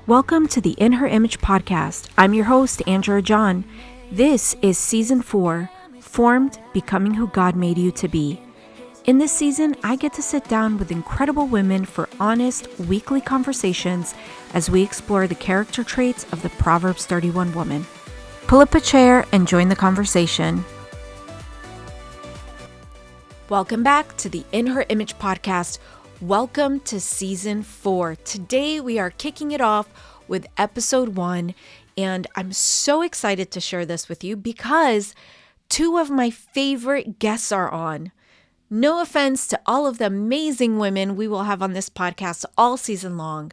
Welcome to the In Her Image podcast. I'm your host, Andrea John. This is season 4, Formed, Becoming Who God Made You to Be. In this season, I get to sit down with incredible women for honest, weekly conversations as we explore the character traits of the Proverbs 31 woman. Pull up a chair and join the conversation. Welcome back to the In Her Image podcast. Welcome to season 4. Today we are kicking it off with episode 1, and I'm so excited to share this with you because 2 of my favorite guests are on. No offense to all of the amazing women we will have on this podcast all season long,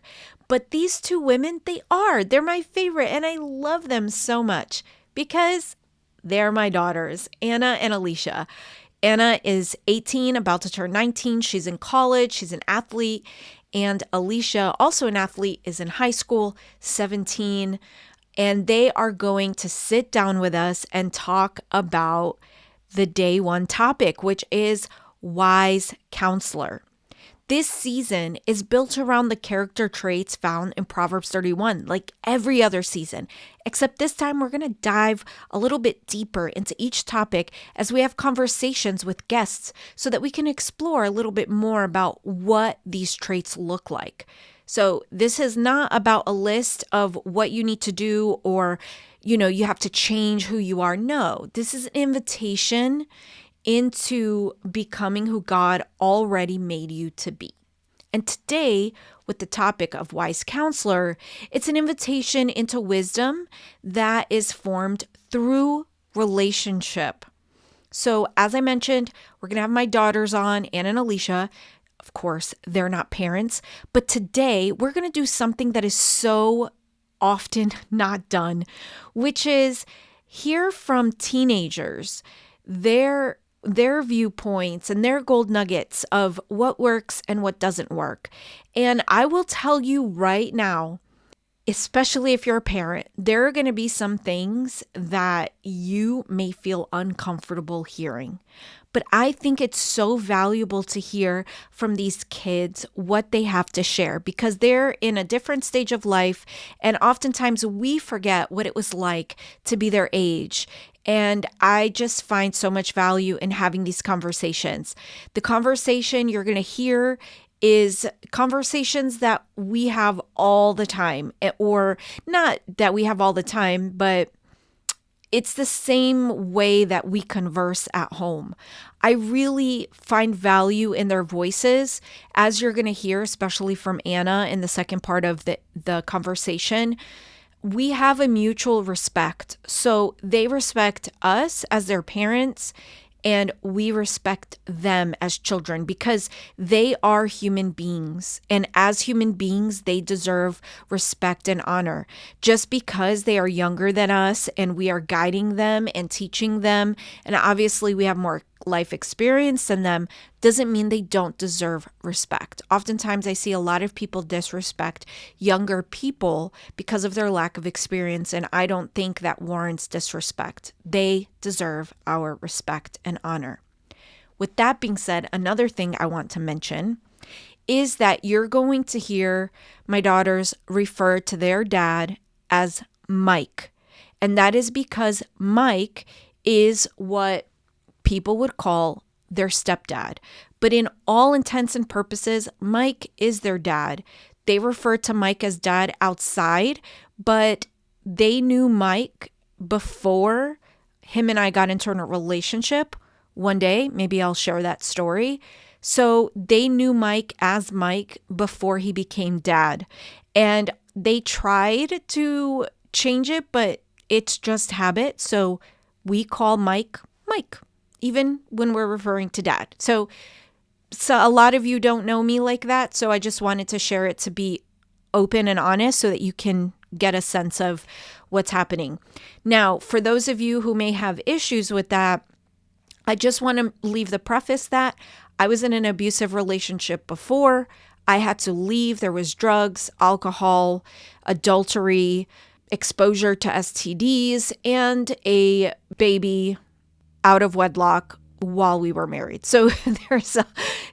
but these 2 women, they're my favorite, and I love them so much because they're my daughters, Ana and Alisha. Ana is 18, about to turn 19. She's in college. She's an athlete. And Alisha, also an athlete, is in high school, 17. And they are going to sit down with us and talk about the day 1 topic, which is wise counselor. This season is built around the character traits found in Proverbs 31, like every other season, except this time we're going to dive a little bit deeper into each topic as we have conversations with guests so that we can explore a little bit more about what these traits look like. So this is not about a list of what you need to do or, you have to change who you are. No, this is an invitation into becoming who God already made you to be. And today, with the topic of wise counselor, it's an invitation into wisdom that is formed through relationship. So as I mentioned, we're going to have my daughters on, Ana and Alisha. Of course, they're not parents, but today we're going to do something that is so often not done, which is hear from teenagers their viewpoints and their gold nuggets of what works and what doesn't work. And I will tell you right now, especially if you're a parent, there are going to be some things that you may feel uncomfortable hearing. But I think it's so valuable to hear from these kids what they have to share because they're in a different stage of life. And oftentimes we forget what it was like to be their age. And I just find so much value in having these conversations. The conversation you're going to hear is conversations that we have all the time, or not that we have all the time, but it's the same way that we converse at home. I really find value in their voices, as you're going to hear, especially from Ana in the second part of the conversation. We have a mutual respect. So they respect us as their parents, and we respect them as children because they are human beings. And as human beings, they deserve respect and honor. Just because they are younger than us and we are guiding them and teaching them, and obviously we have more life experience than them, doesn't mean they don't deserve respect. Oftentimes I see a lot of people disrespect younger people because of their lack of experience, and I don't think that warrants disrespect. They deserve our respect and honor. With that being said, another thing I want to mention is that you're going to hear my daughters refer to their dad as Mike. And that is because Mike is what people would call their stepdad. But in all intents and purposes, Mike is their dad. They refer to Mike as dad outside, but they knew Mike before him and I got into a relationship. One day, maybe I'll share that story. So they knew Mike as Mike before he became dad. And they tried to change it, but it's just habit. So we call Mike, Mike, even when we're referring to dad. So a lot of you don't know me like that. So I just wanted to share it to be open and honest so that you can get a sense of what's happening. Now, for those of you who may have issues with that, I just want to leave the preface that I was in an abusive relationship before. I had to leave. There was drugs, alcohol, adultery, exposure to STDs, and a baby out of wedlock while we were married. So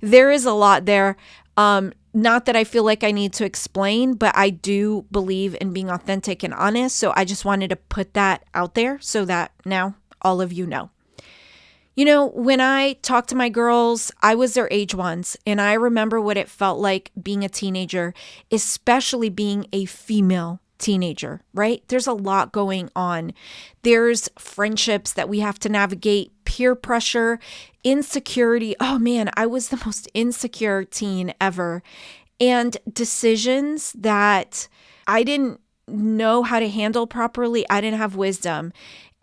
there is a lot there. Not that I feel like I need to explain, but I do believe in being authentic and honest. So I just wanted to put that out there so that now all of you know. When I talk to my girls, I was their age once, and I remember what it felt like being a teenager, especially being a female teenager, right? There's a lot going on. There's friendships that we have to navigate, peer pressure, insecurity. Oh man, I was the most insecure teen ever. And decisions that I didn't know how to handle properly. I didn't have wisdom.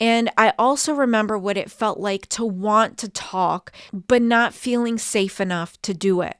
And I also remember what it felt like to want to talk, but not feeling safe enough to do it.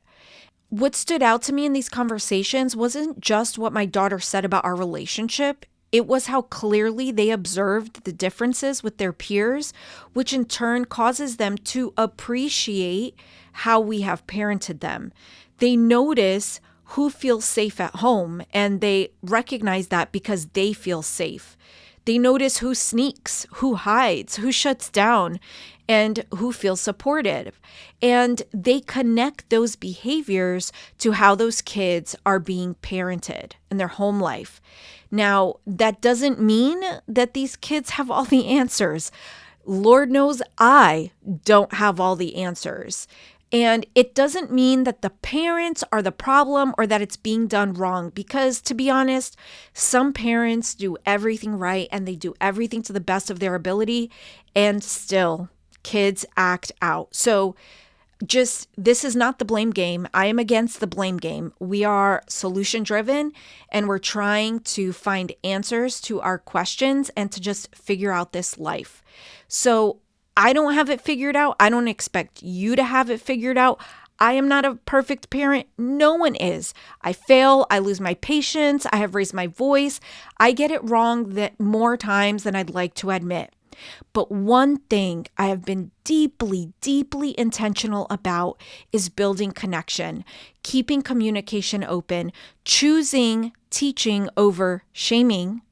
What stood out to me in these conversations wasn't just what my daughter said about our relationship. It was how clearly they observed the differences with their peers, which in turn causes them to appreciate how we have parented them. They notice who feels safe at home, and they recognize that because they feel safe. They notice who sneaks, who hides, who shuts down, and who feels supported. And they connect those behaviors to how those kids are being parented in their home life. Now, that doesn't mean that these kids have all the answers. Lord knows I don't have all the answers. And it doesn't mean that the parents are the problem or that it's being done wrong, because to be honest, some parents do everything right and they do everything to the best of their ability, and still kids act out. So this is not the blame game. I am against the blame game. We are solution driven, and we're trying to find answers to our questions and to just figure out this life. So I don't have it figured out. I don't expect you to have it figured out. I am not a perfect parent. No one is. I fail. I lose my patience. I have raised my voice. I get it wrong that more times than I'd like to admit. But one thing I have been deeply, deeply intentional about is building connection, keeping communication open, choosing teaching over shaming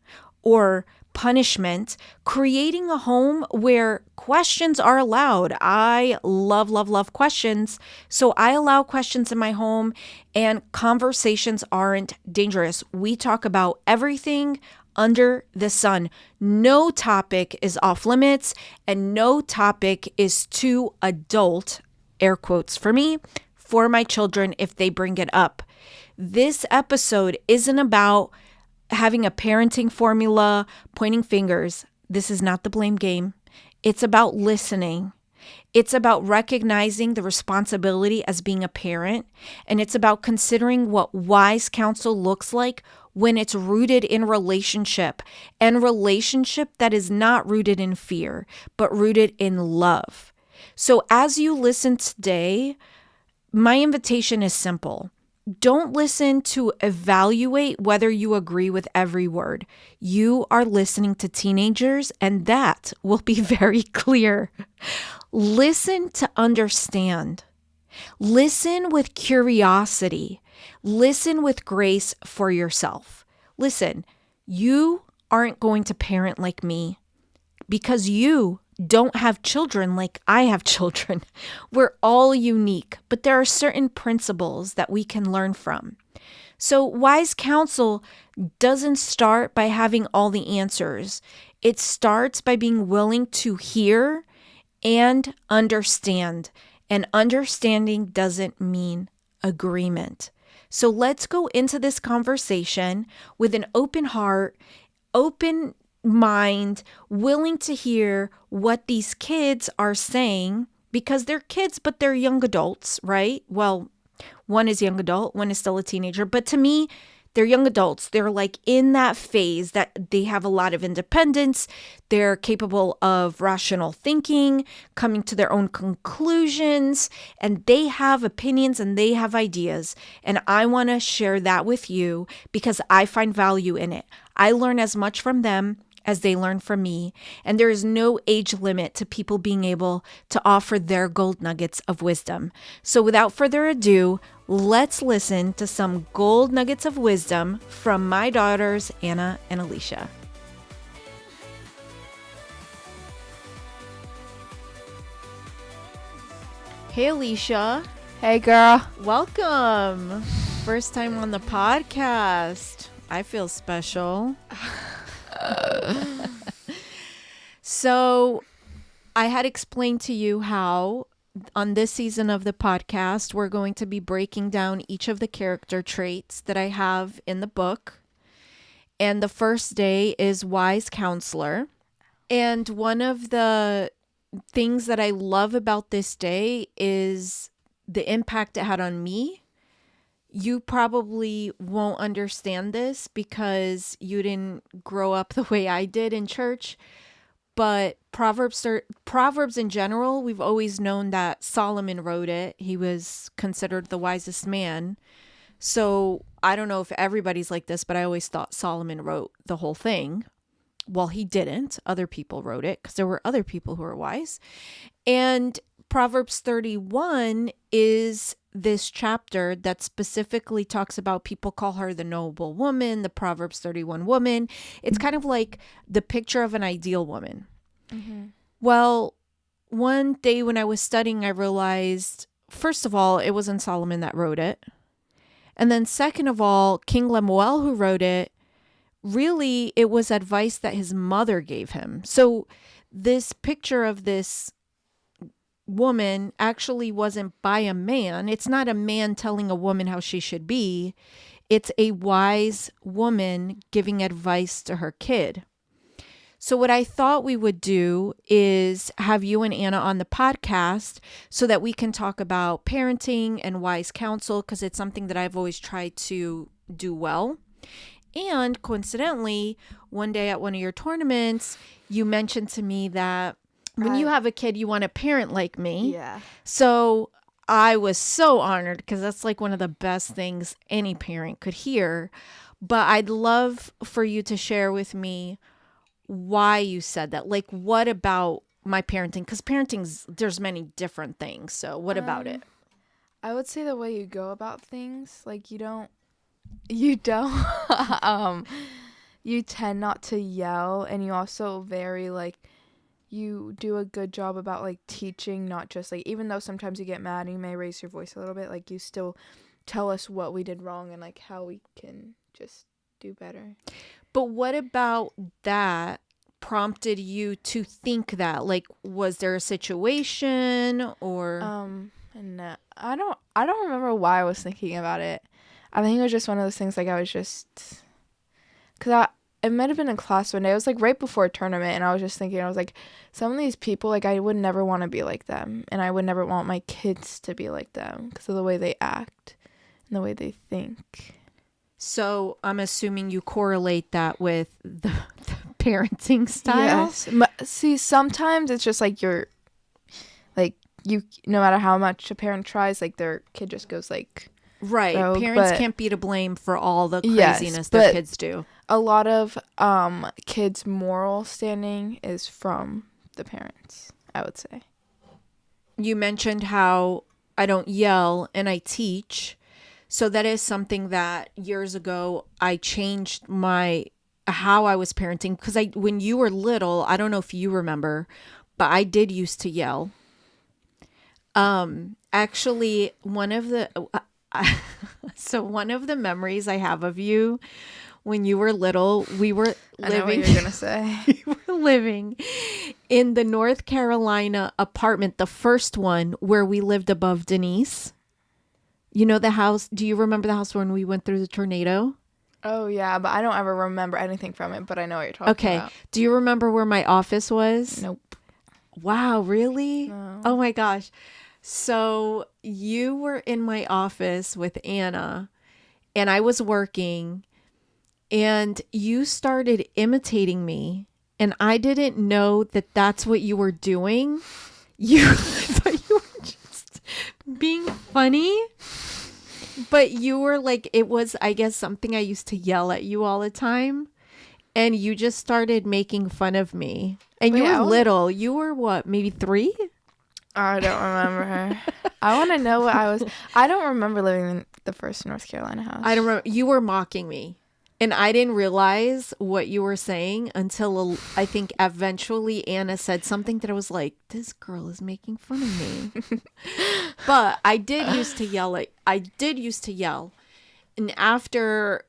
or punishment, creating a home where questions are allowed. I love, love, love questions. So I allow questions in my home, and conversations aren't dangerous. We talk about everything under the sun. No topic is off limits, and no topic is too adult, air quotes for me, for my children if they bring it up. This episode isn't about having a parenting formula, pointing fingers. This is not the blame game. It's about listening. It's about recognizing the responsibility as being a parent, and it's about considering what wise counsel looks like when it's rooted in relationship, and relationship that is not rooted in fear, but rooted in love. So as you listen today, my invitation is simple. Don't listen to evaluate whether you agree with every word. You are listening to teenagers, and that will be very clear. Listen to understand. Listen with curiosity. Listen with grace for yourself. Listen, you aren't going to parent like me because you don't have children like I have children. We're all unique, but there are certain principles that we can learn from. So wise counsel doesn't start by having all the answers. It starts by being willing to hear and understand. And understanding doesn't mean agreement. So let's go into this conversation with an open heart, open mind, willing to hear what these kids are saying, because they're kids, but they're young adults, right? Well, one is young adult, one is still a teenager, but to me, they're young adults. They're like in that phase that they have a lot of independence. They're capable of rational thinking, coming to their own conclusions, and they have opinions and they have ideas. And I want to share that with you because I find value in it. I learn as much from them as they learn from me. And there is no age limit to people being able to offer their gold nuggets of wisdom. So without further ado, let's listen to some gold nuggets of wisdom from my daughters, Ana and Alisha. Hey, Alisha. Hey, girl. Welcome. First time on the podcast. I feel special. So, I had explained to you how on this season of the podcast, we're going to be breaking down each of the character traits that I have in the book. And the first day is wise counselor. And one of the things that I love about this day is the impact it had on me. You probably won't understand this because you didn't grow up the way I did in church. But Proverbs in general, we've always known that Solomon wrote it. He was considered the wisest man. So I don't know if everybody's like this, but I always thought Solomon wrote the whole thing. Well, he didn't. Other people wrote it because there were other people who were wise. And Proverbs 31 is this chapter that specifically talks about, people call her the noble woman, the Proverbs 31 woman. It's kind of like the picture of an ideal woman. Mm-hmm. Well, one day when I was studying, I realized, first of all, it wasn't Solomon that wrote it. And then second of all, King Lemuel, who wrote it, really, it was advice that his mother gave him. So this picture of this woman actually wasn't by a man. It's not a man telling a woman how she should be. It's a wise woman giving advice to her kid. So what I thought we would do is have you and Anna on the podcast so that we can talk about parenting and wise counsel, because it's something that I've always tried to do well. And coincidentally, one day at one of your tournaments, you mentioned to me that when you have a kid, you want a parent like me. Yeah. So I was so honored because that's like one of the best things any parent could hear. But I'd love for you to share with me why you said that. Like, what about my parenting? Because there's many different things. So what about it? I would say the way you go about things, like you you tend not to yell, and you also very like, you do a good job about like teaching, not just like, even though sometimes you get mad and you may raise your voice a little bit, like you still tell us what we did wrong and like how we can just do better. But what about that prompted you to think that? Like, was there a situation or? No, I don't remember why I was thinking about it. I think it was just one of those things, like I was just, because it might have been in class one day. It was like right before a tournament, and I was just thinking, I was like, some of these people, like I would never want to be like them, and I would never want my kids to be like them because of the way they act and the way they think. So I'm assuming you correlate that with the parenting style? Yes. See, sometimes it's just like you're, like, you, no matter how much a parent tries, like their kid just goes like, right. rogue, Parents can't be to blame for all the craziness their kids do. A lot of kids' moral standing is from the parents, I would say. You mentioned how I don't yell and I teach. So that is something that years ago I changed how I was parenting, because when you were little, I don't know if you remember, but I did used to yell. Actually, one of the memories I have of you when you were little, we were living. I know what you're gonna say. We were living in the North Carolina apartment, the first one where we lived above Denise. You know the house? Do you remember the house when we went through the tornado? Oh yeah, but I don't ever remember anything from it. But I know what you're talking about. Okay, do you remember where my office was? Nope. Wow, really? No. Oh my gosh. So you were in my office with Anna, and I was working, and you started imitating me, and I didn't know that that's what you were doing. You thought you were just being funny, but you were like, it was, I guess, something I used to yell at you all the time, and you just started making fun of me. And but you were little. You were what, maybe 3? I don't remember her. I want to know what I was. I don't remember living in the first North Carolina house. I don't remember. You were mocking me. And I didn't realize what you were saying until I think eventually Anna said something that I was like, this girl is making fun of me. But I did used to yell. And after,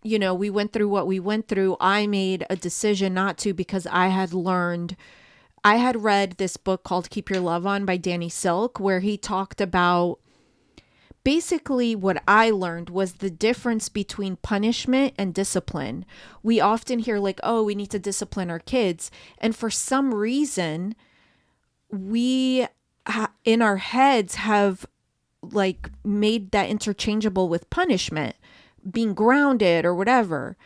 we went through what we went through, I made a decision not to, because I had read this book called Keep Your Love On by Danny Silk, where he talked about, basically what I learned was the difference between punishment and discipline. We often hear like, oh, we need to discipline our kids. And for some reason, we in our heads have like made that interchangeable with punishment, being grounded or whatever.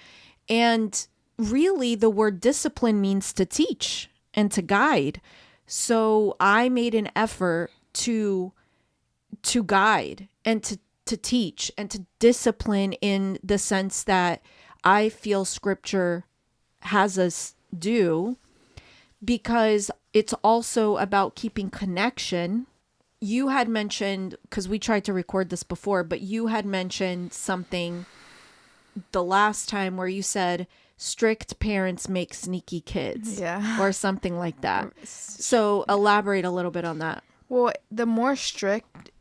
And really the word discipline means to teach and to guide. So I made an effort to guide and to teach and to discipline, in the sense that I feel scripture has us do, because it's also about keeping connection. You had mentioned, because we tried to record this before, but you had mentioned something the last time where you said strict parents make sneaky kids. Yeah. Or something like that. So elaborate a little bit on that. Well, the more strict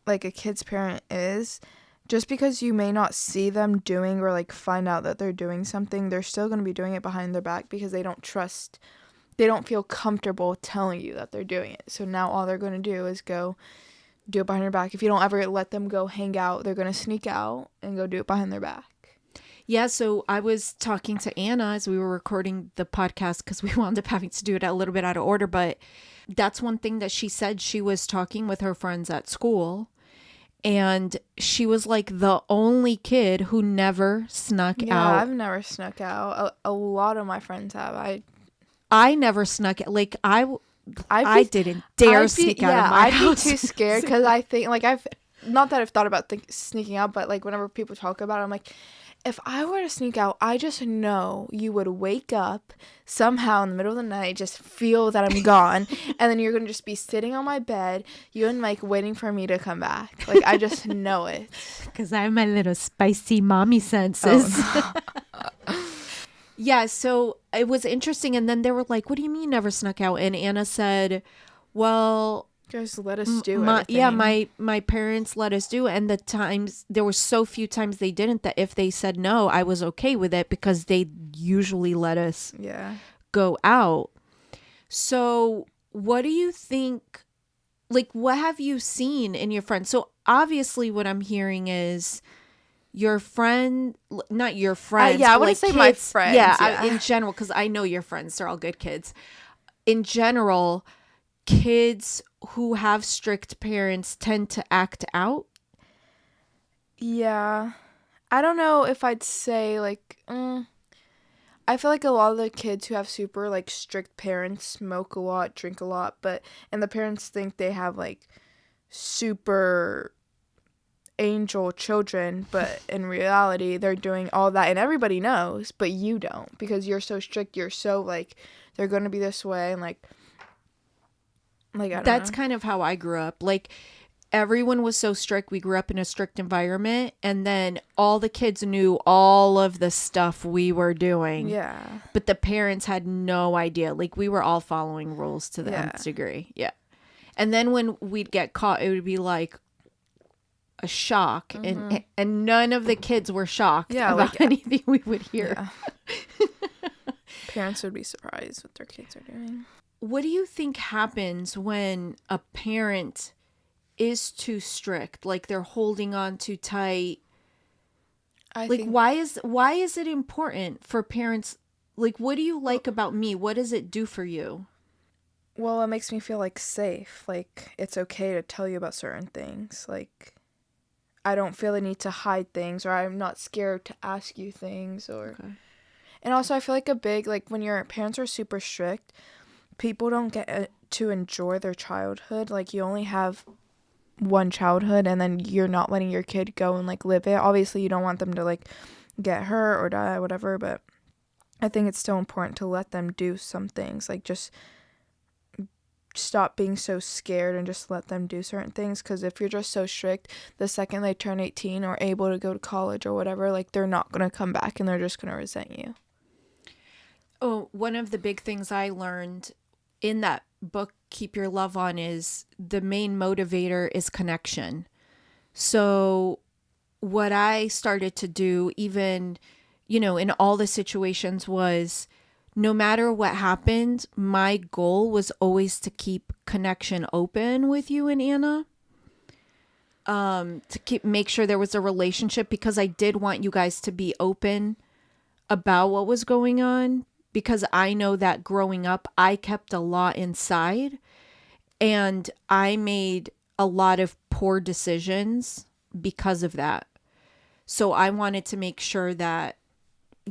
like a kid's parent is, just because you may not see them doing or like find out that they're doing something, they're still going to be doing it behind their back, because they don't feel comfortable telling you that they're doing it. So now all they're going to do is go do it behind your back. If you don't ever let them go hang out, they're going to sneak out and go do it behind their back. Yeah, so I was talking to Anna as we were recording the podcast, because we wound up having to do it a little bit out of order, but that's one thing that she said. She was talking with her friends at school, and she was like the only kid who never snuck out. Yeah, I've never snuck out. A lot of my friends have. I never snuck out. Like I didn't dare sneak out of my house. I'd be too scared, because I think like not that I've thought about sneaking out, but like whenever people talk about it, I'm like, if I were to sneak out, I just know you would wake up somehow in the middle of the night, just feel that I'm gone, and then you're going to just be sitting on my bed, you and Mike waiting for me to come back. Like, I just know it. Because I have my little spicy mommy senses. Oh, no. Yeah, so it was interesting. And then they were like, what do you mean never snuck out? And Anna said, well, just let us do it. Yeah, my parents let us do it. And there were so few times they didn't, that if they said no, I was okay with it, because they usually let us go out. So what do you think, like, what have you seen in your friends? So obviously what I'm hearing is your friend, not your friends. I wouldn't say kids, my friends. Yeah, in general, because I know your friends, they're all good kids. In general, kids who have strict parents tend to act out. Yeah. I don't know if I'd say like, I feel like a lot of the kids who have super like strict parents smoke a lot, drink a lot, and the parents think they have like super angel children, but in reality they're doing all that, and everybody knows, but you don't, because you're so strict. You're so like, they're going to be this way, and like I don't That's know. kind of how I grew up. Like, everyone was so strict. We grew up in a strict environment, and then all the kids knew all of the stuff we were doing. Yeah. But the parents had no idea. Like, we were all following rules to the nth degree. Yeah. And then when we'd get caught, it would be like a shock, and none of the kids were shocked about anything we would hear. Yeah. Parents would be surprised what their kids are doing. What do you think happens when a parent is too strict? Like, they're holding on too tight. Why is it important for parents? Like, what do you like about me? What does it do for you? Well, it makes me feel like safe. Like, it's okay to tell you about certain things. Like, I don't feel the need to hide things, or I'm not scared to ask you things, or. Okay. And also, I feel like when your parents are super strict, people don't get to enjoy their childhood. Like, you only have one childhood, and then you're not letting your kid go and like live it. Obviously, you don't want them to like get hurt or die or whatever, but I think it's still important to let them do some things, like just stop being so scared and just let them do certain things. Because if you're just so strict, the second they turn 18 or able to go to college or whatever, like, they're not going to come back and they're just going to resent you. Oh, one of the big things I learned in that book, Keep Your Love On, is the main motivator is connection. So what I started to do, even, you know, in all the situations, was no matter what happened, my goal was always to keep connection open with you and Anna. To make sure there was a relationship, because I did want you guys to be open about what was going on, because I know that growing up, I kept a lot inside and I made a lot of poor decisions because of that. So I wanted to make sure that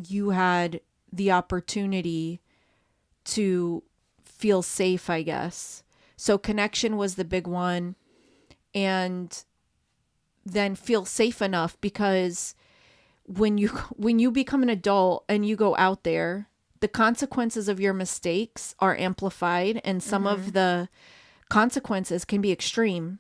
you had the opportunity to feel safe, I guess. So connection was the big one. And then feel safe enough, because when you become an adult and you go out there, the consequences of your mistakes are amplified, and some of the consequences can be extreme.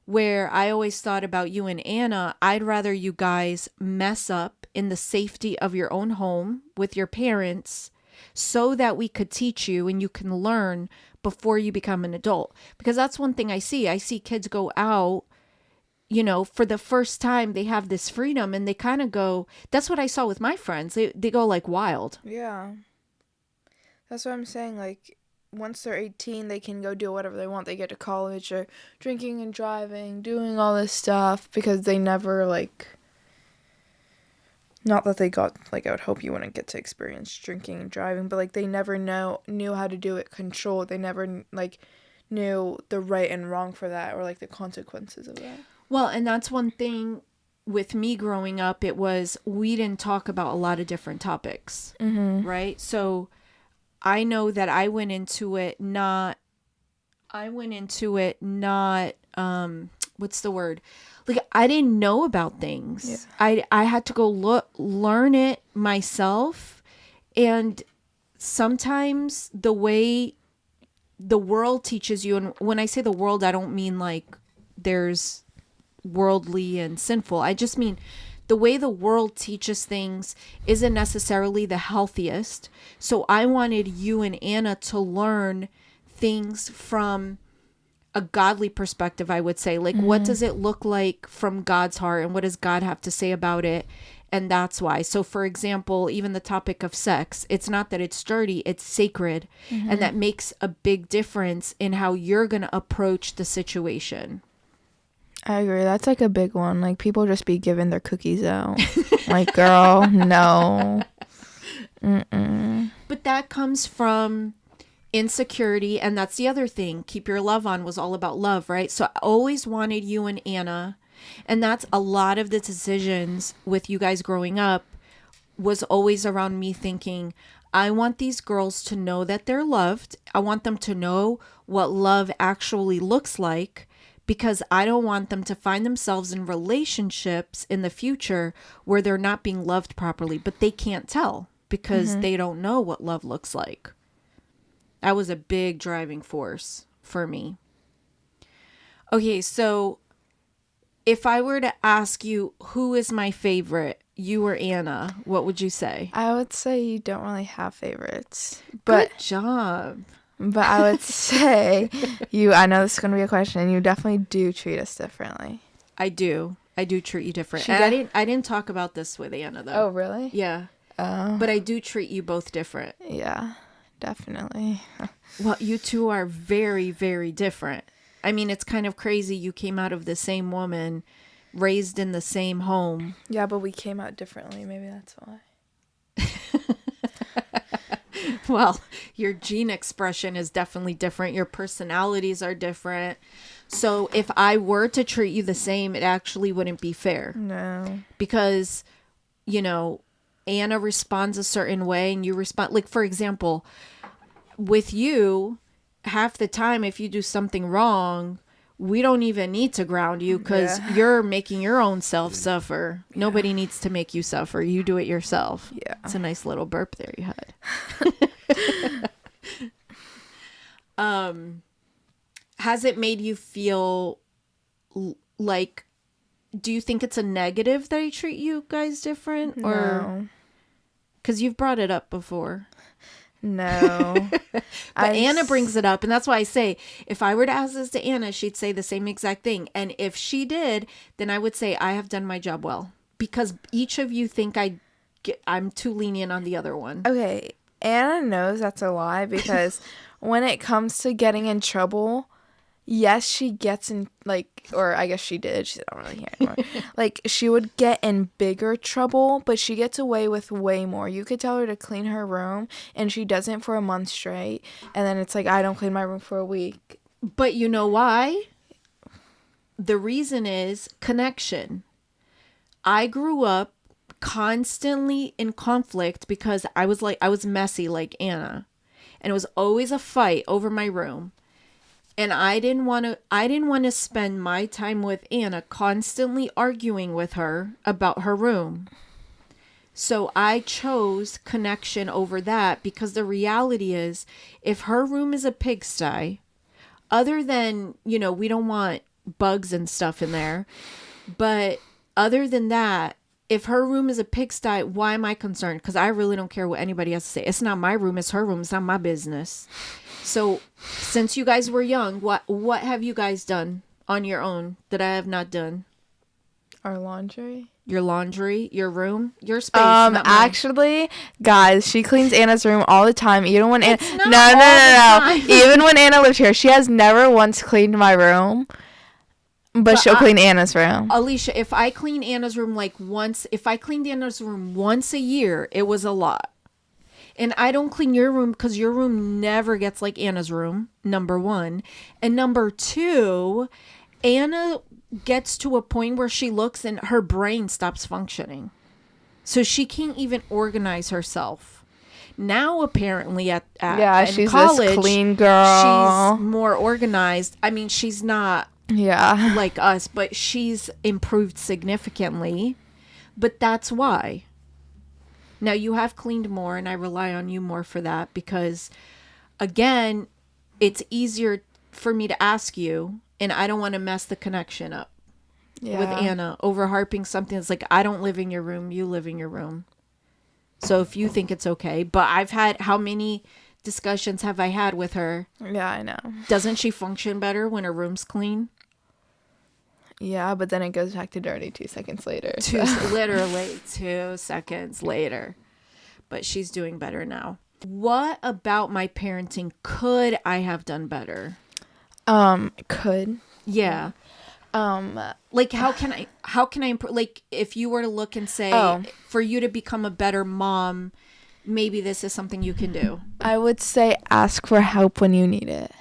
Where I always thought about you and Anna, I'd rather you guys mess up in the safety of your own home with your parents so that we could teach you and you can learn before you become an adult. Because that's one thing I see. I see kids go out, you know, for the first time, they have this freedom and they kind of go, that's what I saw with my friends. They go like wild. Yeah. That's what I'm saying. Like, once they're 18, they can go do whatever they want. They get to college, or drinking and driving, doing all this stuff, because they never, like, not that they got, like, I would hope you wouldn't get to experience drinking and driving, but, like, they never knew how to do it controlled. They never, like, knew the right and wrong for that, or, like, the consequences of that. Well, and that's one thing with me growing up, it was, we didn't talk about a lot of different topics, right? So I know that I went into it not, what's the word? Like, I didn't know about things. Yeah. I had to go learn it myself. And sometimes the way the world teaches you, and when I say the world, I don't mean like there's worldly and sinful. I just mean the way the world teaches things isn't necessarily the healthiest. So I wanted you and Anna to learn things from a godly perspective, I would say. Like, what does it look like from God's heart, and what does God have to say about it? And that's why. So, for example, even the topic of sex, it's not that it's dirty, it's sacred. And that makes a big difference in how you're going to approach the situation. I agree. That's like a big one. Like, people just be giving their cookies out. Like, girl, no. But that comes from insecurity. And that's the other thing. Keep Your Love On was all about love, right? So I always wanted you and Anna. And that's a lot of the decisions with you guys growing up was always around me thinking, I want these girls to know that they're loved. I want them to know what love actually looks like. Because I don't want them to find themselves in relationships in the future where they're not being loved properly, but they can't tell because they don't know what love looks like. That was a big driving force for me. Okay, so if I were to ask you who is my favorite, you or Anna, what would you say? I would say you don't really have favorites. But good job. But I would say I know this is going to be a question, and you definitely do treat us differently. I do treat you different. And I didn't talk about this with Anna, though. Oh, really? Yeah. But I do treat you both different. Yeah, definitely. Well, you two are very, very different. I mean, it's kind of crazy. You came out of the same woman, raised in the same home. Yeah, but we came out differently. Maybe that's why. Well, your gene expression is definitely different. Your personalities are different. So if I were to treat you the same, it actually wouldn't be fair. No. Because, you know, Anna responds a certain way and you respond. Like, for example, with you, half the time, if you do something wrong, we don't even need to ground you because you're making your own self suffer. Yeah. Nobody needs to make you suffer. You do it yourself. Yeah. It's a nice little burp there you had. has it made you feel like, do you think it's a negative that I treat you guys different? Or No. because you've brought it up before. No. But Anna brings it up, and that's why I say, if I were to ask this to Anna, she'd say the same exact thing. And if she did, then I would say I have done my job well, because each of you think I'm too lenient on the other one. Okay, Anna knows that's a lie, because when it comes to getting in trouble, yes, she gets in, like, or I guess she did. She's not really here anymore. Like, she would get in bigger trouble, but she gets away with way more. You could tell her to clean her room, and she doesn't for a month straight. And then it's like, I don't clean my room for a week. But you know why? The reason is connection. I grew up constantly in conflict because I was messy like Anna. And it was always a fight over my room. And I didn't want to spend my time with Anna constantly arguing with her about her room. So I chose connection over that, because the reality is, if her room is a pigsty, other than, we don't want bugs and stuff in there, but other than that, if her room is a pigsty, why am I concerned? Because I really don't care what anybody has to say. It's not my room, it's her room, it's not my business. So, since you guys were young, what have you guys done on your own that I have not done? Our laundry. Your laundry, your room, your space. Not mine. Actually, guys, she cleans Anna's room all the time. Even when It's Anna, not no. all the time. Even when Anna lived here, she has never once cleaned my room. But she'll clean Anna's room. Alisha, if I clean Anna's room if I cleaned Anna's room once a year, it was a lot. And I don't clean your room because your room never gets like Anna's room, number one. And number two, Anna gets to a point where she looks and her brain stops functioning. So she can't even organize herself. Now, apparently, in she's college, this clean girl. She's more organized. I mean, she's not like us, but she's improved significantly. But that's why. Now, you have cleaned more, and I rely on you more for that, because, again, it's easier for me to ask you, and I don't want to mess the connection up with Anna over harping something that's like, I don't live in your room, you live in your room. So if you think it's okay. But I've had, how many discussions have I had with her? Yeah, I know. Doesn't she function better when her room's clean? Yeah, but then it goes back to dirty 2 seconds later. Literally 2 seconds later. But she's doing better now. What about my parenting could I have done better? Could. Yeah. Like, how can I improve? Like, if you were to look and say, for you to become a better mom, maybe this is something you can do. I would say ask for help when you need it.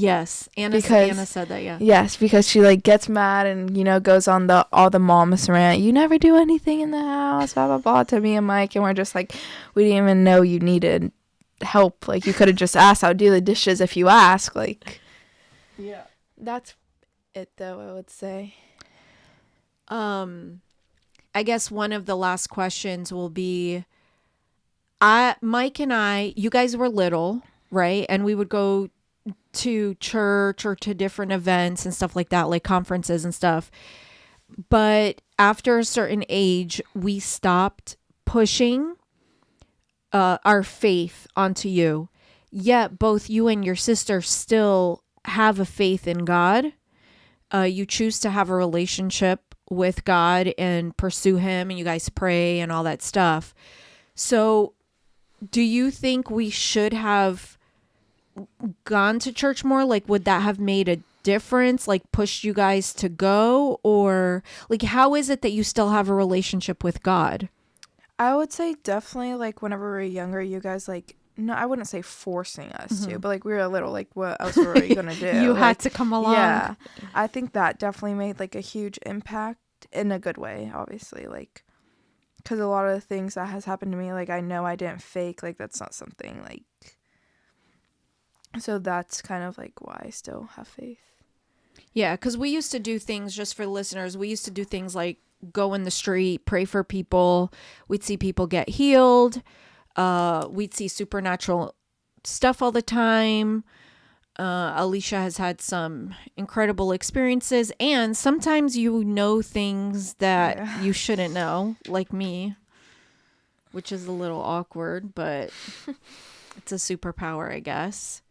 Yes, Anna said that. Yeah. Yes, because she like gets mad and goes on all the mom's rant. You never do anything in the house, blah blah blah, to me and Mike, and we're just like, we didn't even know you needed help. Like, you could have just asked. I'll do the dishes if you ask. Like, yeah, that's it though, I would say. I guess one of the last questions will be, Mike and I, you guys were little, right? And we would go to church or to different events and stuff like that, like conferences and stuff. But after a certain age, we stopped pushing our faith onto you. Yet both you and your sister still have a faith in God. You choose to have a relationship with God and pursue him, and you guys pray and all that stuff. So do you think we should have gone to church more? Like, would that have made a difference, like pushed you guys to go? Or like, how is it that you still have a relationship with God? I would say definitely, like, whenever we were younger, you guys, like, no, I wouldn't say forcing us to, but like, we were a little, like, what else were you gonna do? You like, had to come along. Yeah, I think that definitely made like a huge impact in a good way, obviously, like, because a lot of the things that has happened to me, like, I know I didn't fake, like, that's not something, like, so that's kind of like why I still have faith. Yeah, because we used to do things, just for listeners, we used to do things like go in the street, pray for people. We'd see people get healed. We'd see supernatural stuff all the time. Alisha has had some incredible experiences, and sometimes you know things that you shouldn't know, like me, which is a little awkward, but it's a superpower, I guess.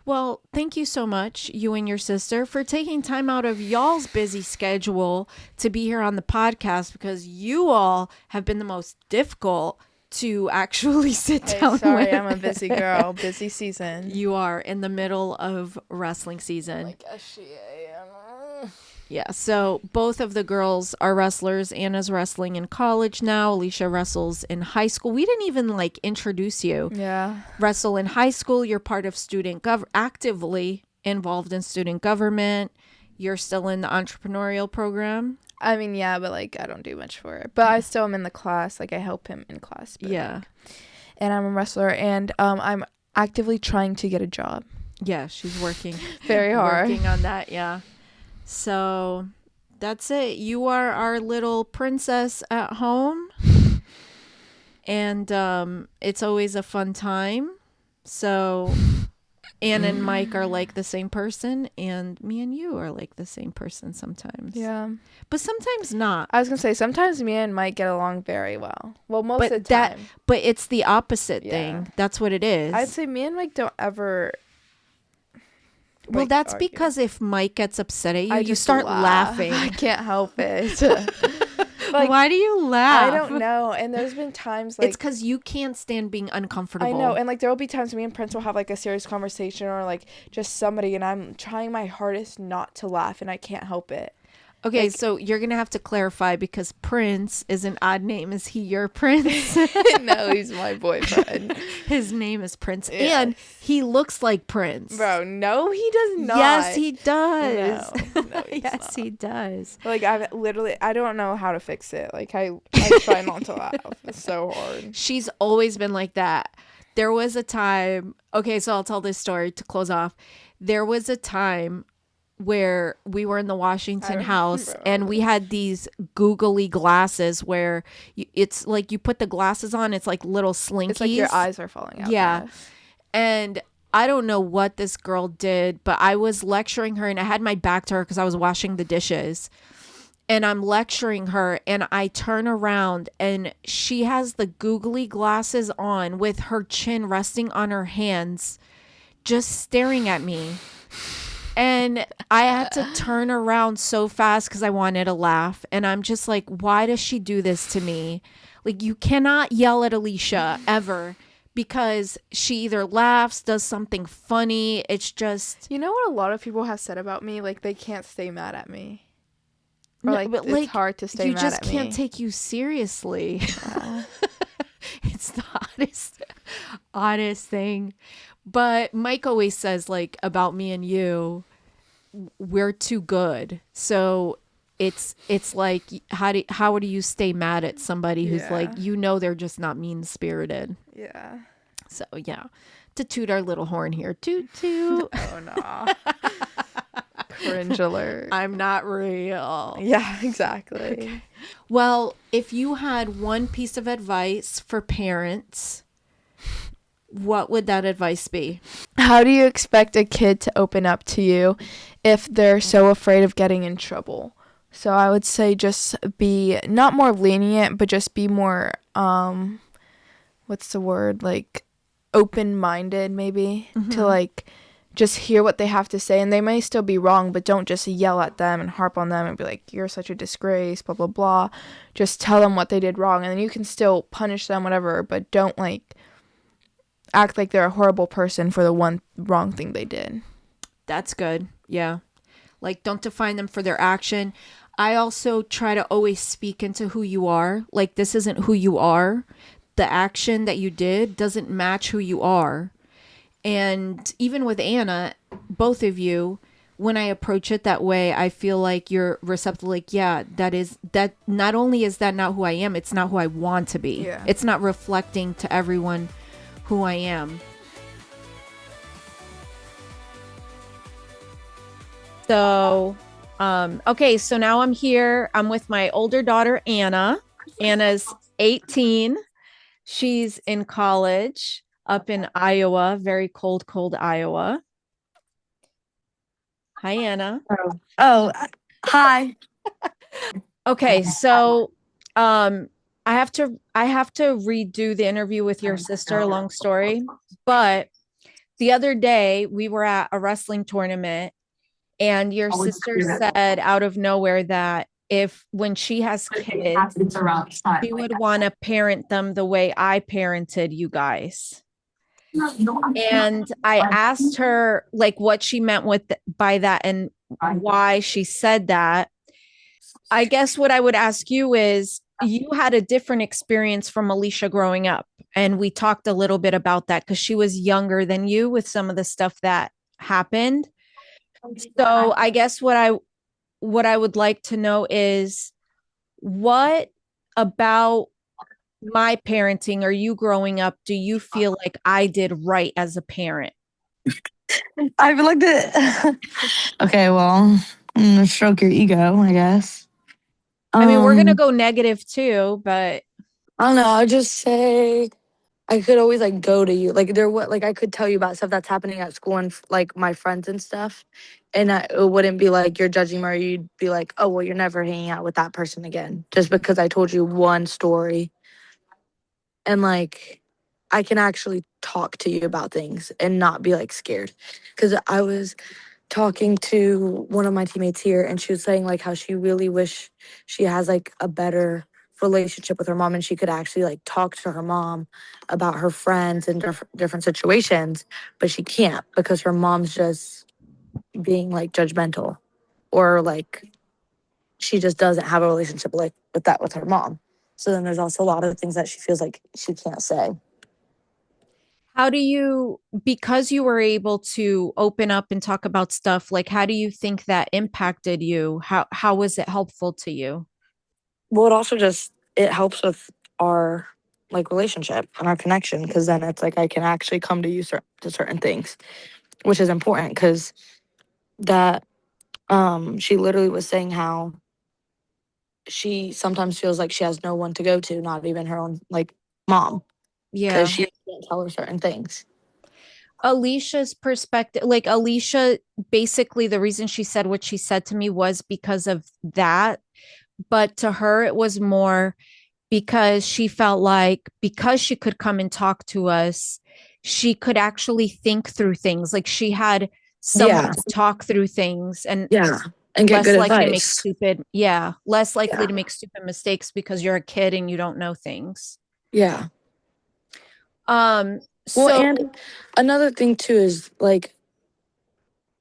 Well, thank you so much, you and your sister, for taking time out of y'all's busy schedule to be here on the podcast, because you all have been the most difficult to actually sit down sorry, with. I'm a busy girl. Busy season. You are in the middle of wrestling season. Like SGA. Yeah, so both of the girls are wrestlers. Anna's wrestling in college now. Alisha wrestles in high school. We didn't even introduce you. Yeah. Wrestle in high school. You're part of actively involved in student government. You're still in the entrepreneurial program. I mean, yeah, but I don't do much for it. But I still am in the class. I help him in class. But, yeah. And I'm a wrestler, and I'm actively trying to get a job. Yeah, she's working very hard. Working on that, yeah. So that's it. You are our little princess at home. And it's always a fun time. So Anna and Mike are like the same person, and me and you are like the same person sometimes. Yeah. But sometimes not. I was going to say, sometimes me and Mike get along very well. Well, most of the time. But it's the opposite thing. That's what it is. I'd say me and Mike don't ever... Well, that's argue. Because if Mike gets upset at you, you start laugh. laughing. I can't help it. Why do you laugh? I don't know. And there's been times it's because you can't stand being uncomfortable. I know. And there will be times me and Prince will have a serious conversation or just somebody, and I'm trying my hardest not to laugh, and I can't help it. Okay, so you're going to have to clarify, because Prince is an odd name. Is he your Prince? No, he's my boyfriend. His name is Prince. Yes. And he looks like Prince. Bro, no, he does not. Yes, he does. No, yes, not. He does. I don't know how to fix it. I try not to laugh. It's so hard. She's always been like that. There was a time. Okay, so I'll tell this story to close off. There was a time where we were in the Washington house, and we had these googly glasses where it's like you put the glasses on, it's like little slinkies. It's like your eyes are falling out. Yeah. And I don't know what this girl did, but I was lecturing her, and I had my back to her because I was washing the dishes. And I'm lecturing her, and I turn around, and she has the googly glasses on with her chin resting on her hands, just staring at me. And I had to turn around so fast because I wanted to laugh. And I'm just like, why does she do this to me? You cannot yell at Alisha ever, because she either laughs, does something funny. It's just... You know what a lot of people have said about me? They can't stay mad at me. Or but it's hard to stay mad at me. You just can't take you seriously. It's the oddest thing. But Mike always says, about me and you, we're too good. So it's like, how do you stay mad at somebody who's they're just not mean-spirited? Yeah. So, yeah. To toot our little horn here. Toot, toot. Oh, no. Cringe alert. I'm not real. Yeah, exactly. Okay. Well, if you had one piece of advice for parents, what would that advice be? How do you expect a kid to open up to you if they're so afraid of getting in trouble? So I would say just be not more lenient, but just be more, what's the word? Open-minded, maybe, to just hear what they have to say. And they may still be wrong, but don't just yell at them and harp on them and be like, you're such a disgrace, blah, blah, blah. Just tell them what they did wrong. And then you can still punish them, whatever, but don't act like they're a horrible person for the one wrong thing they did. That's good. Yeah. Don't define them for their action. I also try to always speak into who you are. This isn't who you are. The action that you did doesn't match who you are. And even with Anna, both of you, when I approach it that way, I feel like you're receptive. That not only is that not who I am, it's not who I want to be. Yeah. It's not reflecting to everyone who I am. So, okay, so now I'm here. I'm with my older daughter, Anna. Anna's 18. She's in college up in Iowa, very cold Iowa. Hi, Anna. Oh, hi. Okay, so um I have to redo the interview with your sister, long story. But the other day we were at a wrestling tournament and your sister said out of nowhere that if when she has kids, she would want to parent them the way I parented you guys. And I asked her like what she meant with by that and why she said that. I guess what I would ask you is you had a different experience from Alisha growing up. And we talked a little bit about that because she was younger than you with some of the stuff that happened. So I guess what I would like to know is what about my parenting or you growing up do you feel like I did right as a parent? I feel like that. Okay, well, I'm gonna stroke your ego, I guess. I mean, we're going to Um, go negative too, but I don't know. I'll just say I could always like go to you. Like there, what like I could tell you about stuff that's happening at school and like my friends and stuff, and it wouldn't be like you're judging me, or you'd be like, oh well, you're never hanging out with that person again, just because I told you one story, and like I can actually talk to you about things and not be like scared, because I was talking to one of my teammates here and she was saying like how she really wish she has like a better relationship with her mom and she could actually like talk to her mom about her friends and different situations, but she can't because her mom's just being like judgmental, or like she just doesn't have a relationship like with her mom. So then there's also a lot of things that she feels like she can't say. how do you, because you were able to open up and talk about stuff, like how do you think that impacted you? How was it helpful to you? Well, it also just it helps with our like relationship and our connection, because then it's like I can actually come to you to certain things, which is important because that she literally was saying how she sometimes feels like she has no one to go to, not even her own like mom, because Yeah. she can't tell her certain things. Alicia's perspective, like Alicia, basically the reason she said what she said to me was because of that. But to her, it was more because she felt like because she could come and talk to us, she could actually think through things. Like she had someone Yeah, to talk through things and yeah, and get less good likely to make advice. stupid, yeah, less likely Yeah, to make stupid mistakes because you're a kid and you don't know things. yeah. Well, So and another thing too is like,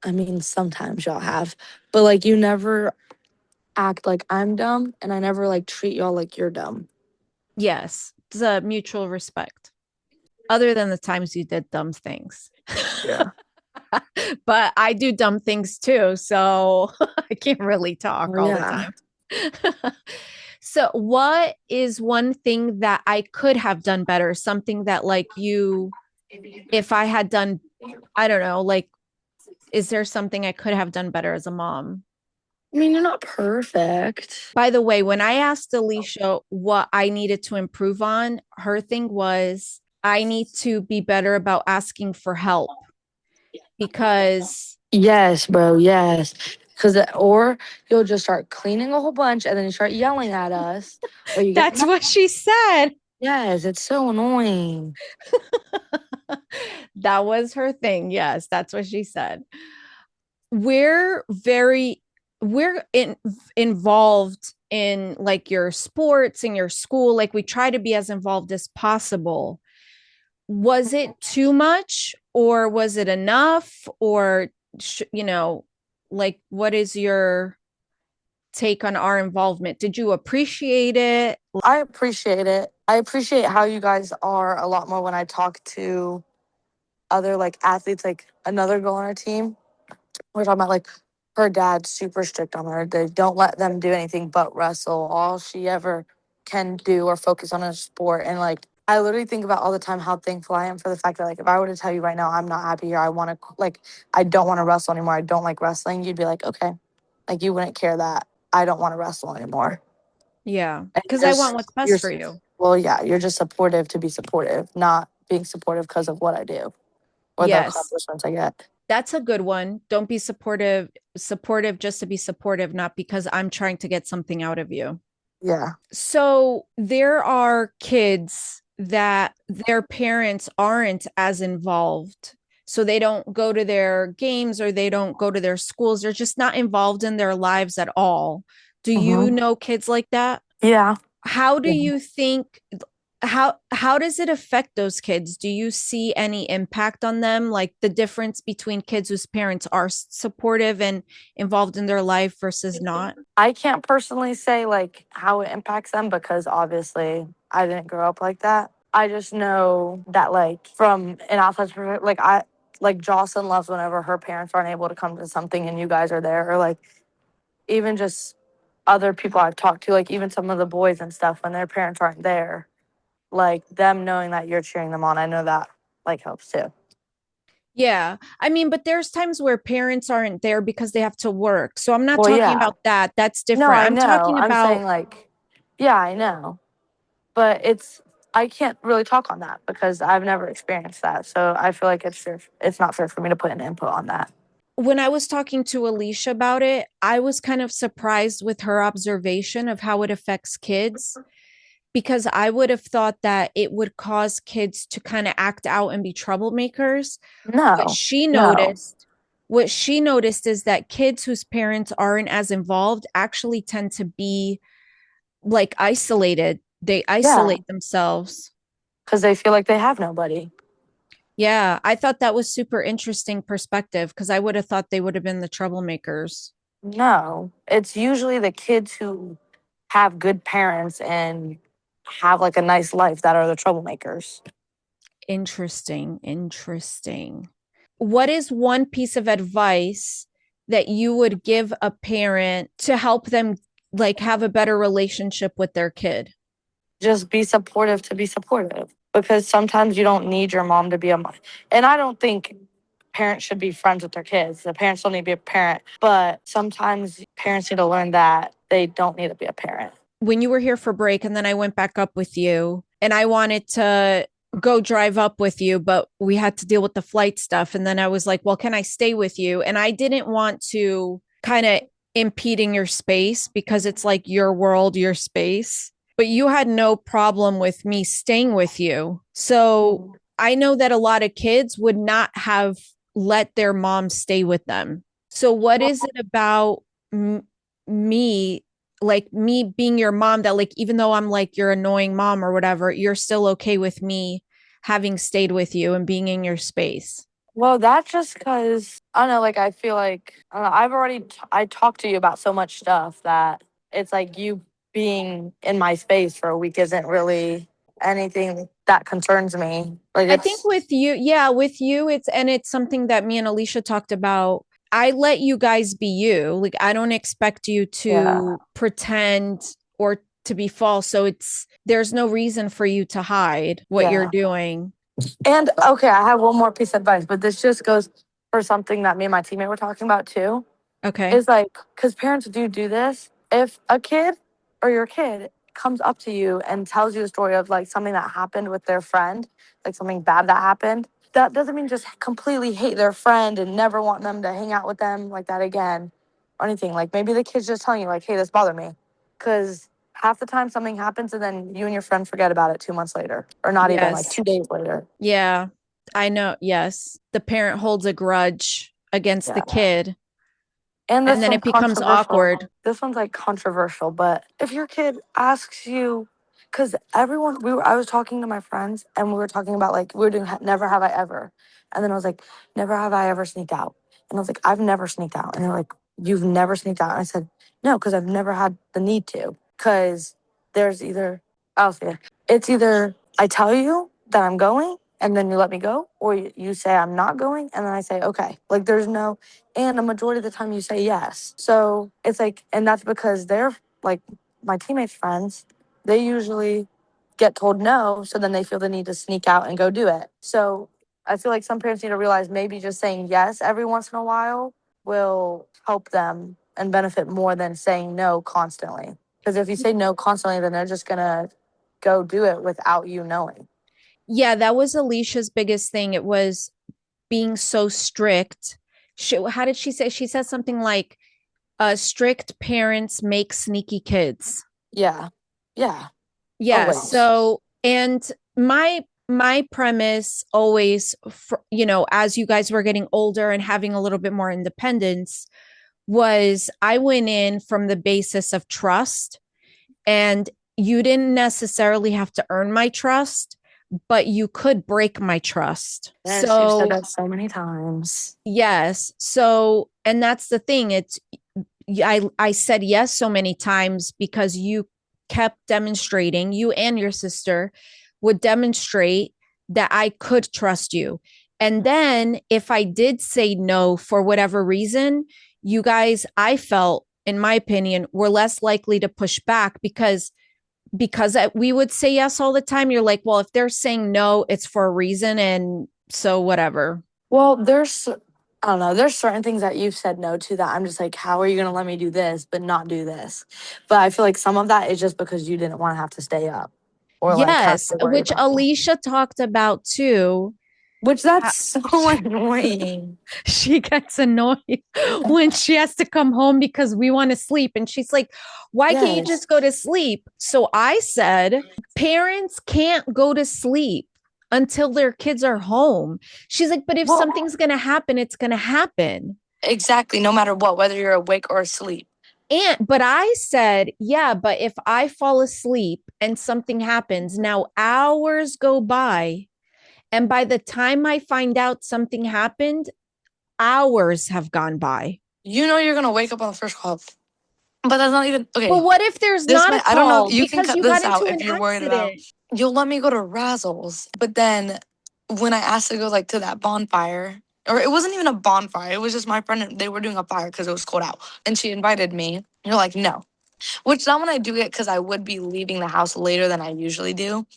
I mean, sometimes y'all have, but like you never act like I'm dumb, and I never like treat y'all like you're dumb. yes, it's a mutual respect. Other than the times you did dumb things. Yeah. But I do dumb things too, so I can't really talk Oh all the yeah. time. So, what is one thing that I could have done better? Something that, like, if I had done, I don't know, like, is there something I could have done better as a mom? I mean, you're not perfect. By the way, when I asked Alicia what I needed to improve on, her thing was I need to be better about asking for help because Yes, bro. Yes. Because or you'll just start cleaning a whole bunch and then you start yelling at us, or you get that's mad. what she said. Yes, it's so annoying. That was her thing. Yes, that's what she said. We're very involved in like your sports and your school. Like we try to be as involved as possible. Was it too much or was it enough or like what is your take on our involvement? Did you appreciate it? I appreciate it. I appreciate how you guys are a lot more when I talk to other like athletes, like another girl on our team. We're talking about like her dad's super strict on her. They don't let them do anything but wrestle. All she ever can do or focus on is sport. And like I literally think about all the time how thankful I am for the fact that like if I were to tell you right now I'm not happy here, I want to like I don't want to wrestle anymore. I don't like wrestling. You'd be like, okay, like you wouldn't care that I don't want to wrestle anymore. Yeah, And because I want just what's you're best for you. well, yeah, you're just supportive to be supportive, not being supportive because of what I do or the Yes. accomplishments I get. That's a good one. Don't be supportive just to be supportive, not because I'm trying to get something out of you. Yeah. So there are kids that their parents aren't as involved. So they don't go to their games or they don't go to their schools. They're just not involved in their lives at all. Do you Hmm. know kids like that? Yeah. How do Yeah. you think how does it affect those kids? Do you see any impact on them, like the difference between kids whose parents are supportive and involved in their life versus not? I can't personally say like how it impacts them because obviously I didn't grow up like that. I just know that like from an outside perspective, like I like Jocelyn loves whenever her parents aren't able to come to something and you guys are there, or like even just other people I've talked to, like even some of the boys and stuff when their parents aren't there, like them knowing that you're cheering them on. I know that like helps too. Yeah. I mean, but there's times where parents aren't there because they have to work. So I'm not Well, talking yeah, about that. That's no, different. I I'm know. talking I'm saying about like, yeah, I know, but it's I can't really talk on that because I've never experienced that. So I feel like it's not fair for me to put an input on that. when I was talking to Alicia about it, I was kind of surprised with her observation of how it affects kids because I would have thought that it would cause kids to kind of act out and be troublemakers. What No, she no, noticed, what she noticed is that kids whose parents aren't as involved actually tend to be like isolated. They yeah, isolate themselves. because they feel like they have nobody. Yeah, I thought that was super interesting perspective because I would have thought they would have been the troublemakers. No, it's usually the kids who have good parents and have like a nice life that are the troublemakers. Interesting, interesting. What is one piece of advice that you would give a parent to help them like have a better relationship with their kid? Just be supportive to be supportive because sometimes you don't need your mom to be a mom. And I don't think parents should be friends with their kids. The parents don't need to be a parent, but sometimes parents need to learn that they don't need to be a parent. When you were here for break and then I went back up with you and I wanted to go drive up with you, but we had to deal with the flight stuff. And then I was like, well, can I stay with you? And I didn't want to kind of impeding your space because it's like your world, your space. But you had no problem with me staying with you. So I know that a lot of kids would not have let their mom stay with them. So, what is it about me like me being your mom that like even though I'm like your annoying mom or whatever, you're still okay with me having stayed with you and being in your space? Well, that's just because I don't know. Like I feel like I don't know, I talked to you about so much stuff that it's like you being in my space for a week isn't really anything that concerns me. Like I think it's with you, yeah, with you, it's something that me and Alicia talked about. I let you guys be you. Like I don't expect you yeah, to pretend or to be false. So there's no reason for you to hide what you're yeah. doing. And okay, I have one more piece of advice, but this just goes for something that me and my teammate were talking about too. Okay. Is like because parents do this. If a kid or your kid comes up to you and tells you a story of like something that happened with their friend, like something bad that happened, that doesn't mean just completely hate their friend and never want them to hang out with them like that again or anything. Like maybe the kid's just telling you like, hey, this bothered me, because half the time something happens and then you and your friend forget about it 2 months later or not even like Yes. 2 days later. Yeah. I know. Yes. The parent holds a grudge against the Yeah. kid And and this then one's it becomes controversial. awkward. This one's like controversial, but if your kid asks you, because I was talking to my friends and we were talking about like, we were doing never have I ever. And then I was like, never have I ever sneaked out. And I was like, I've never sneaked out. And they're like, you've never sneaked out. And I said, no, because I've never had the need to. Because there's either, I'll say, it's either I tell you that I'm going and then you let me go, or you say I'm not going and then I say, okay. Like there's no, and a majority of the time you say yes. So it's like, and that's because they're like my teammates' friends, they usually get told no. So then they feel the need to sneak out and go do it. So I feel like some parents need to realize maybe just saying yes every once in a while will help them and benefit more than saying no constantly. Because if you say no constantly, then they're just going to go do it without you knowing. Yeah, that was Alicia's biggest thing. It was being so strict. How did she say? She said something like, strict parents make sneaky kids. Yeah. Yeah. Yeah. Always. So, and my premise always, as you guys were getting older and having a little bit more independence, was I went in from the basis of trust, and you didn't necessarily have to earn my trust, but you could break my trust. Yes, you've said So, that so many times. yes. So, and that's the thing. I said yes so many times because you kept demonstrating, you and your sister would demonstrate that I could trust you. And then if I did say no for whatever reason, you guys, I felt, in my opinion, were less likely to push back because we would say yes all the time. You're like, well, if they're saying no, it's for a reason. And so whatever. Well, I don't know, there's certain things that you've said no to that I'm just like, how are you going to let me do this, but not do this? But I feel like some of that is just because you didn't want to have to stay up or like have Yes, to worry which about it. Alisha talked about too. Which that's so annoying. She gets annoyed when she has to come home because we want to sleep. And she's like, why can't you Yes. just go to sleep? So I said, parents can't go to sleep until their kids are home. She's like, but if Well, something's going to happen, it's going to happen. exactly. No matter what, whether you're awake or asleep. But I said, yeah, but if I fall asleep and something happens, now hours go by. And by the time I find out something happened, hours have gone by. You know you're going to wake up on the first call. But that's not even okay. But what if there's This not a might, I don't know. call You can because cut you got this into out an if you're worried about. accident? You'll let me go to Razzles, but then when I asked to go like to that bonfire, or it wasn't even a bonfire, it was just my friend. And they were doing a fire because it was cold out, and she invited me. You're like, no, which not when I do it because I would be leaving the house later than I usually do.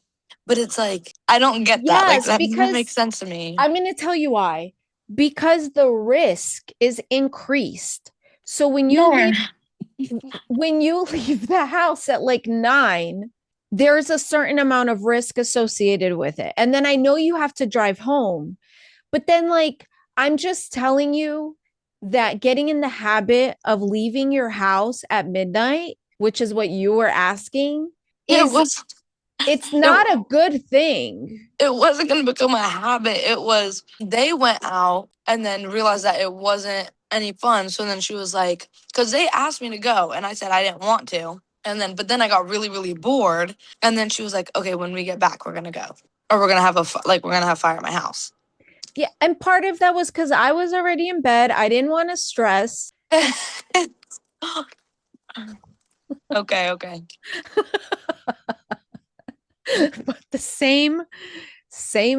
But it's like I don't get that. Like Yes, that doesn't make because sense to me. I'm going to tell you why. Because the risk is increased. So No. when you leave the house at like 9, there's a certain amount of risk associated with it. And then I know you have to drive home. But then, like, I'm just telling you that getting in the habit of leaving your house at midnight, which is what you were asking, It was. it's not a good thing. It wasn't going to become a habit. It was, they went out and then realized that it wasn't any fun. So then she was like, because they asked me to go and I said I didn't want to. And then, but then I got really, really bored. And then she was like, okay, when we get back, we're going to go. Or we're going to have we're going to have fire at my house. Yeah. And part of that was because I was already in bed. I didn't want to stress. Okay. But the same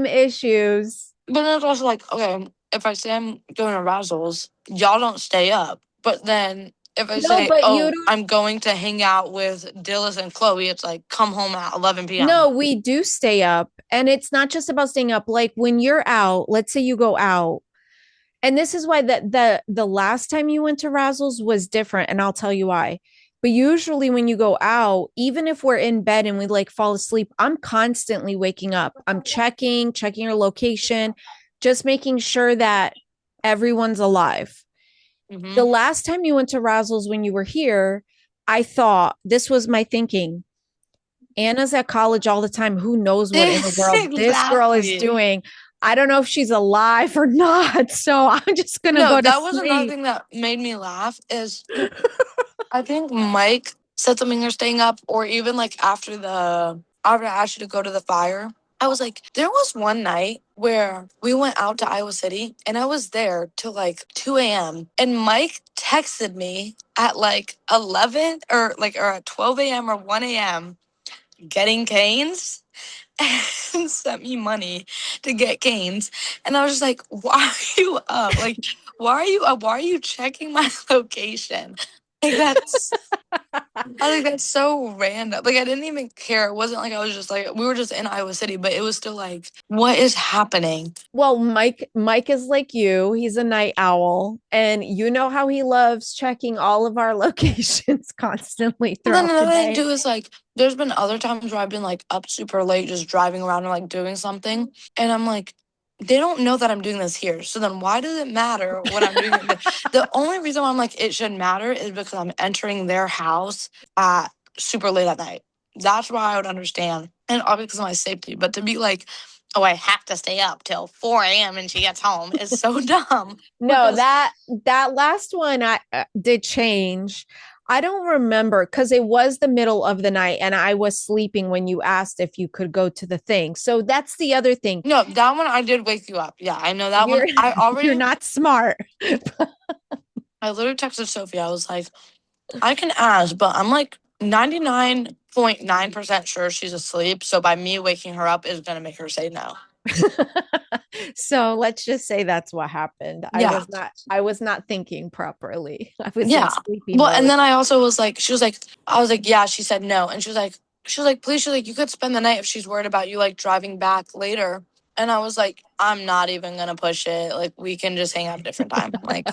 issues. But then it's also like, okay, if I say I'm going to Razzles, y'all don't stay up. But then if I say, but oh, I'm going to hang out with Dillis and Chloe, it's like, come home at 11 p.m. No, we do stay up. And it's not just about staying up. Like when you're out, let's say you go out. And this is why the last time you went to Razzles was different. And I'll tell you why. But usually when you go out, even if we're in bed and we like fall asleep, I'm constantly waking up. I'm checking your location, just making sure that everyone's alive. Mm-hmm. The last time you went to Razzles when you were here, I thought, this was my thinking. Anna's at college all the time. Who knows what in the world this girl is doing? I don't know if she's alive or not. So I'm just going to go to that was sleep. another thing that made me laugh is I think Mike said something you're staying up, or even like after I asked you to go to the fire. I was like, there was one night where we went out to Iowa City and I was there till like 2 a.m. And Mike texted me at like 11 or at 12 a.m. or 1 a.m. getting canes and sent me money to get canes. And I was just like, why are you up? Like, why are you up? Why are you checking my location? Like that's I think that's so random. Like I didn't even care. It wasn't like I was just like we were just in Iowa City, but it was still like, what is happening? Well, Mike is like you. He's a night owl, and you know how he loves checking all of our locations constantly throughout Well, then the another thing day. too is like there's been other times where I've been like up super late just driving around and like doing something. And I'm like, they don't know that I'm doing this here. So then why does it matter when I'm doing it? The only reason why I'm like, it should matter is because I'm entering their house at super late at night. That's why I would understand. And obviously because of my safety. But to be like, oh, I have to stay up till 4 a.m. and she gets home is so dumb. No, that last one I did change. I don't remember because it was the middle of the night and I was sleeping when you asked if you could go to the thing. So that's the other thing. No, that one I did wake you up. Yeah, I know that one. I already. You're not smart. I literally texted Sophie. I was like, I can ask, but I'm like 99.9% sure she's asleep. So by me waking her up is going to make her say no. So let's just say that's what happened. Yeah. I was not thinking properly. I was Yeah. in sleepy Well, mode. and then I also was like, I was like, yeah, she said no. And she was like, please, you could spend the night if she's worried about you like driving back later. And I was like, I'm not even going to push it. Like, we can just hang out a different time. Like,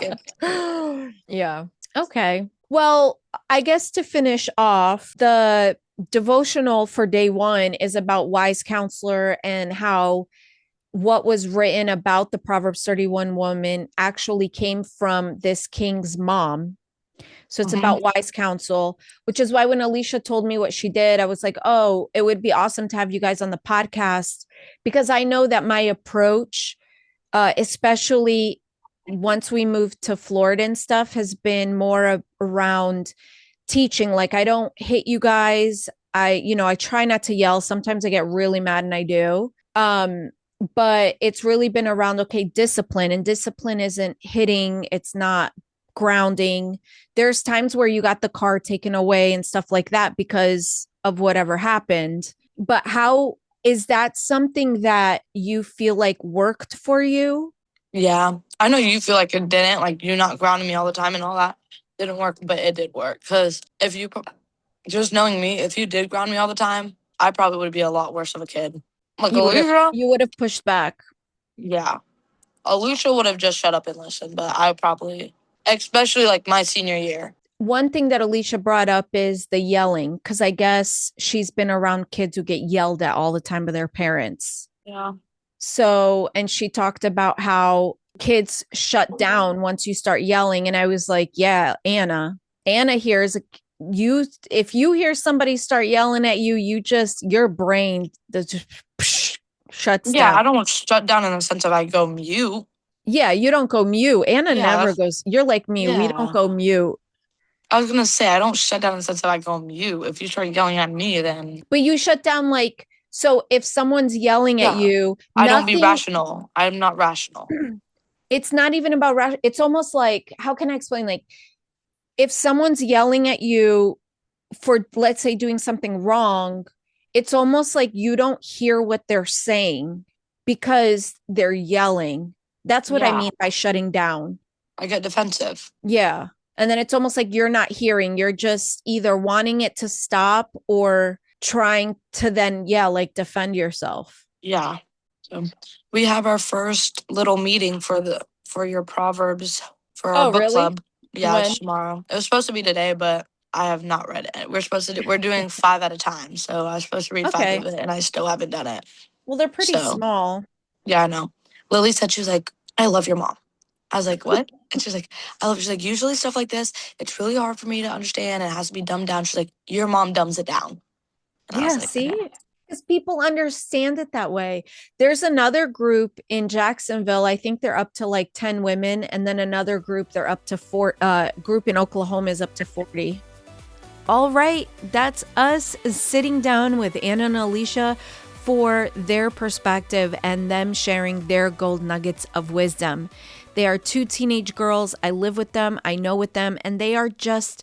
yeah. Okay. Well, I guess to finish off, the devotional for day 1 is about wise counselor and how what was written about the Proverbs 31 woman actually came from this king's mom. So it's about wise counsel, which is why when Alisha told me what she did, I was like, oh, it would be awesome to have you guys on the podcast, because I know that my approach, especially once we moved to Florida and stuff, has been more around teaching. Like, I don't hate you guys. I try not to yell. Sometimes I get really mad and I do. But it's really been around, okay, discipline, and discipline isn't hitting. It's not grounding. There's times where you got the car taken away and stuff like that because of whatever happened. But how is that something that you feel like worked for you? Yeah. I know you feel like it didn't, like you not grounding me all the time and all that didn't work, but it did work. Because if you, just knowing me, if you did ground me all the time, I probably would be a lot worse of a kid. Like Alisha, You would have pushed back. yeah. Alisha would have just shut up and listened, but I probably, especially like my senior year. One thing that Alisha brought up is the yelling, because I guess she's been around kids who get yelled at all the time by their parents. Yeah. So, and she talked about how kids shut down once you start yelling. And I was like, yeah, Anna hears if you hear somebody start yelling at you, your brain just shuts down. Yeah, I don't shut down in the sense of I go mute. Yeah, you don't go mute. Anna never goes, you're like me. Yeah. We don't go mute. I was going to say, I don't shut down in the sense of I go mute. If you start yelling at me, then. But you shut down, like, so if someone's yelling at you, I don't be rational. I'm not rational. It's not even about it's almost like, how can I explain? Like, if someone's yelling at you for, let's say, doing something wrong, it's almost like you don't hear what they're saying because they're yelling. That's what I mean by shutting down. I get defensive. Yeah. And then it's almost like you're not hearing. You're just either wanting it to stop or trying to then, like, defend yourself. Yeah. So we have our first little meeting for your Proverbs for our book club. Yeah, it's tomorrow. It was supposed to be today, but I have not read it. We're doing 5 at a time. So I was supposed to read 5 of it and I still haven't done it. Well, they're pretty small. Yeah, I know. Lily said, she was like, I love your mom. I was like, what? And she's like, she's like, usually stuff like this, it's really hard for me to understand and it has to be dumbed down. She's like, your mom dumbs it down. And yeah, see? Because people understand it that way. There's another group in Jacksonville. I think they're up to like 10 women. And then another group, they're up to 4, group in Oklahoma is up to 40. All right. That's us sitting down with Ana and Alisha for their perspective and them sharing their gold nuggets of wisdom. They are 2 teenage girls. I live with them. I know with them. And they are just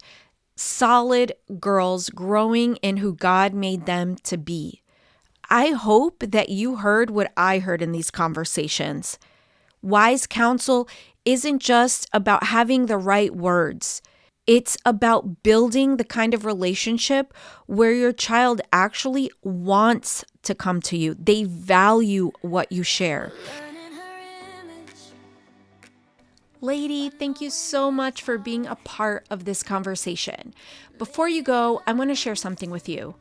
solid girls growing in who God made them to be. I hope that you heard what I heard in these conversations. Wise counsel isn't just about having the right words. It's about building the kind of relationship where your child actually wants to come to you. They value what you share. Lady, thank you so much for being a part of this conversation. Before you go, I want to share something with you.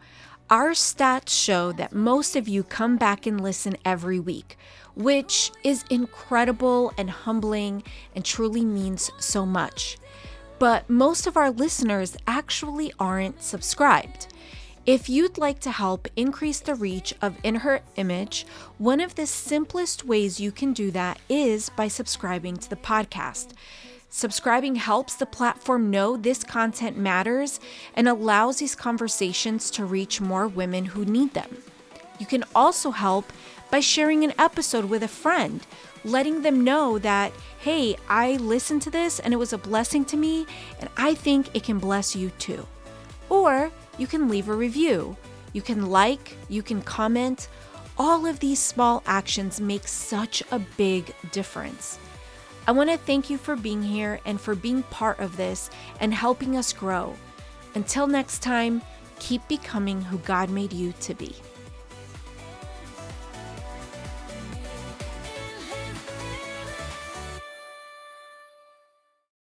Our stats show that most of you come back and listen every week, which is incredible and humbling and truly means so much. But most of our listeners actually aren't subscribed. If you'd like to help increase the reach of In Her Image, one of the simplest ways you can do that is by subscribing to the podcast. Subscribing helps the platform know this content matters and allows these conversations to reach more women who need them. You can also help by sharing an episode with a friend, letting them know that, hey, I listened to this and it was a blessing to me, and I think it can bless you too. Or you can leave a review. You can like, you can comment. All of these small actions make such a big difference. I want to thank you for being here and for being part of this and helping us grow. Until next time, keep becoming who God made you to be.